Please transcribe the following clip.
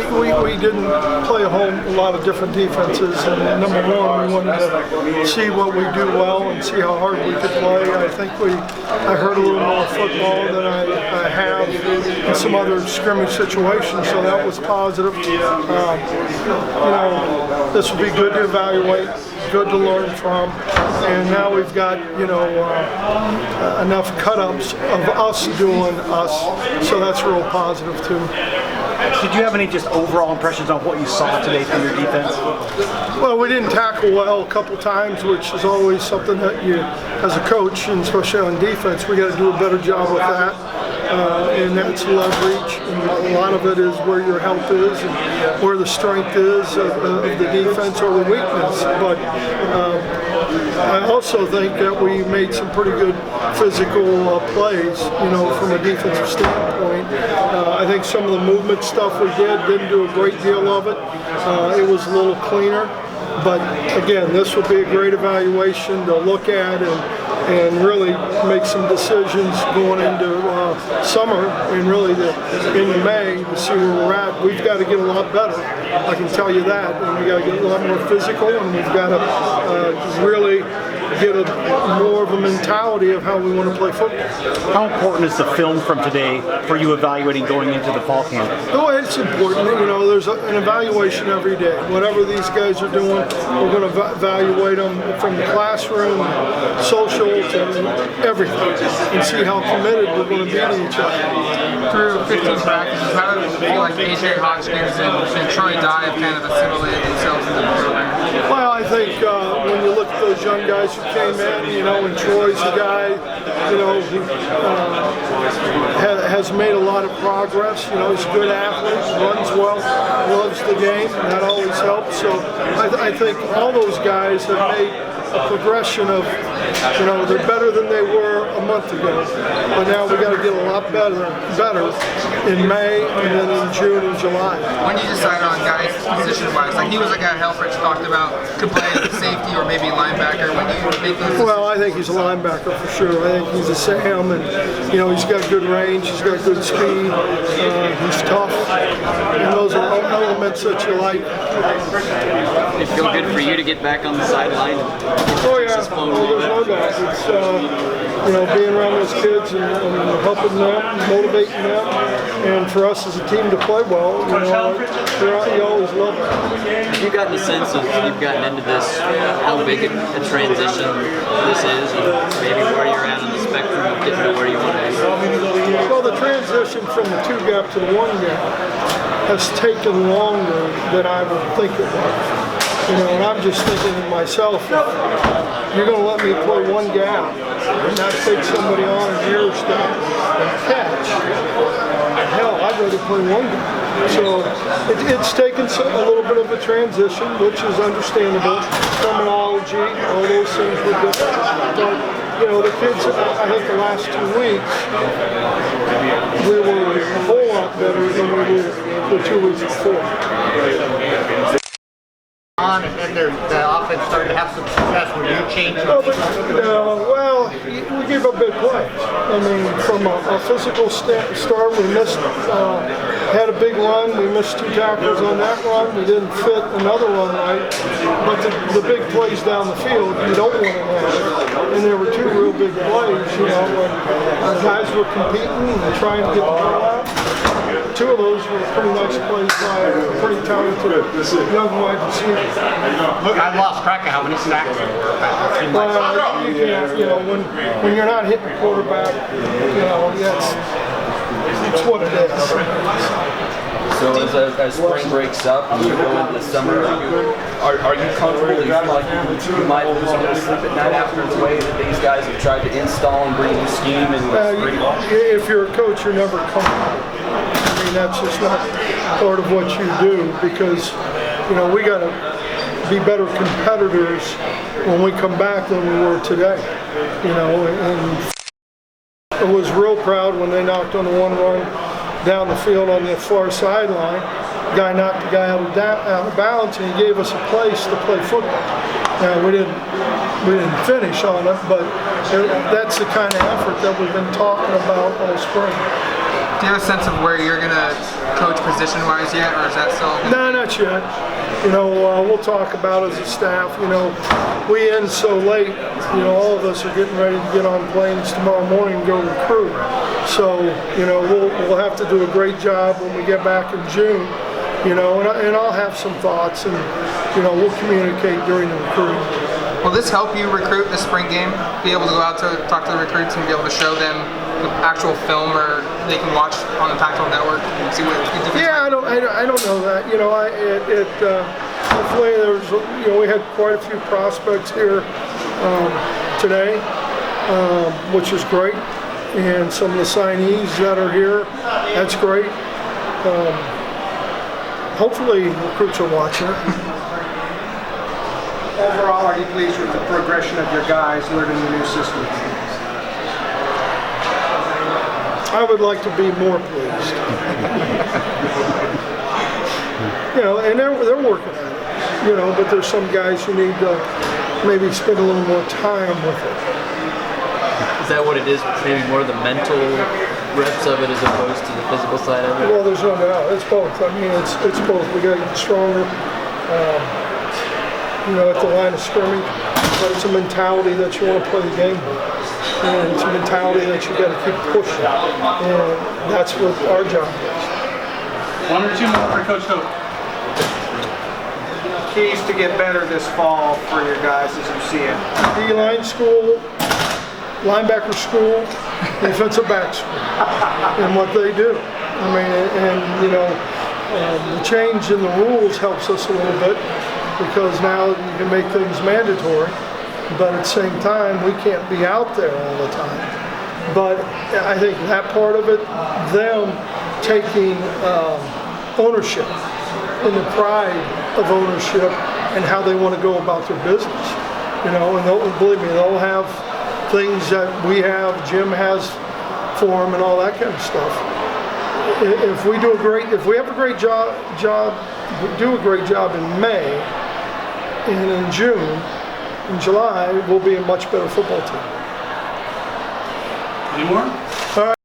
we didn't play a lot of different defenses, and number one, we wanted to see what we do well and see how hard we could play. I think I heard a little more football than I have in some other scrimmage situations, so that was positive. This will be good to evaluate, good to learn from, and now we've got enough cut-ups of us doing us, so that's real positive too. Did you have any just overall impressions on what you saw today from your defense? Well, we didn't tackle well a couple times, which is always something that you, as a coach, and especially on defense, we got to do a better job with that. And that's leverage, and a lot of it is where your help is and where the strength is of the defense or the weakness. But I also think that we made some pretty good physical plays, from a defensive standpoint. I think some of the movement stuff we didn't do a great deal of it. It was a little cleaner. But again, this will be a great evaluation to look at and really make some decisions going into summer and really into May to see where we're at. We've got to get a lot better, I can tell you that, and we got to get a lot more physical, and we've got to really get more of a mentality of how we want to play football. How important is the film from today for you evaluating going into the fall camp? Oh, it's important. There's an evaluation every day. Whatever these guys are doing, we're going to evaluate them from the classroom, social, to everything, and see how committed we're going to be to each other. Through 15 practices, how do you feel like Brady Hoke and Troy Dye have kind of assimilated themselves into the program? Well, I think when you look at those young guys who came in, and Troy's a guy, who has made a lot of progress. He's a good athlete, runs well, loves the game, and that always helps. So I think all those guys have made a progression of, they're better than they were a month ago. But now we got to get a lot better in May and then in June and July. When you decide on guys position-wise, like he was a guy Helfrich talked about, could play as a safety or maybe linebacker. When you make those decisions? Well, I think he's a linebacker for sure. I think he's a Sam, and he's got good range, he's got good speed, he's tough, and those are all elements that you like. It feel good for you to get back on the sideline. Oh yeah, there's no doubt. It's being around those kids and helping them, motivating them, and for us as a team to play well. You always love it. Have you gotten a sense of, you've gotten into this, how big a transition this is, and maybe where you're at on the spectrum of getting to where you want to be? Well, the transition from the 2-gap to the 1-gap has taken longer than I would think it would. And I'm just thinking to myself, you're going to let me play 1 gap and not take somebody on an air step and catch. Hell, I'd rather play 1 gap. So it's taken a little bit of a transition, which is understandable. Terminology, all those things were different. But the kids, I think the last 2 weeks, we were a whole lot better than we were the 2 weeks before. And the offense started to have some success when you changed. Well, we gave up big plays. I mean, from a physical start, we missed, had a big run. We missed 2 tackles on that run. We didn't fit another run right. But the big plays down the field, you don't want to have. And there were 2 real big plays, when our guys were competing and trying to get the ball out. 2 of those were pretty nice plays by a pretty talented young wide receiver. I lost track of how many sacks there were. Well, you can't, when you're not hitting the quarterback, it's what it is. So as spring breaks up and you go into the summer, are you comfortable? Do you feel like you might lose a little sleep at night after the way that these guys have tried to install and bring new scheme? If you're a coach, you're never comfortable. I mean, that's just not part of what you do, because we got to be better competitors when we come back than we were today. And I was real proud when they knocked on the 1 run down the field on the far sideline. The guy knocked the guy out of bounds, and he gave us a place to play football. Now we didn't finish on it, but that's the kind of effort that we've been talking about all spring. Do you have a sense of where you're going to coach position-wise yet, or is that still? No, not yet. You know, we'll talk about it as a staff. You know, we end so late. You know, all of us are getting ready to get on planes tomorrow morning and go recruit. So, you know, we'll have to do a great job when we get back in June. You know, and I'll have some thoughts, and you know, we'll communicate during the recruiting. Will this help you recruit the spring game? Be able to go out to talk to the recruits and be able to show them the actual film, or they can watch on the Pac-12 network and see what the difference. Yeah, I don't know that. You know, hopefully there's, you know, we had quite a few prospects here today, which is great, and some of the signees that are here, that's great. Hopefully recruits are watching it. Overall, are you pleased with the progression of your guys learning the new system? I would like to be more pleased. You know, and they're working at it. You know, but there's some guys who need to maybe spend a little more time with it. Is that what it is? Maybe more of the mental reps of it as opposed to the physical side of it? Well, there's no doubt. It's both. I mean, it's both. We got to get stronger. You know, at the line of scrimmage, but it's a mentality that you want to play the game with. And it's a mentality that you got to keep pushing. And that's what our job is. One or two more for Coach Hoke. Keys to get better this fall for your guys as you see it. D-line school, linebacker school, defensive back school, and what they do. I mean, and you know, the change in the rules helps us a little bit, because now you can make things mandatory, but at the same time, we can't be out there all the time. But I think that part of it, them taking ownership and the pride of ownership and how they want to go about their business. You know, and believe me, they'll have things that we have, Jim has for them, and all that kind of stuff. If we have a great do a great job in May, and in June, in July, we'll be a much better football team. Any more?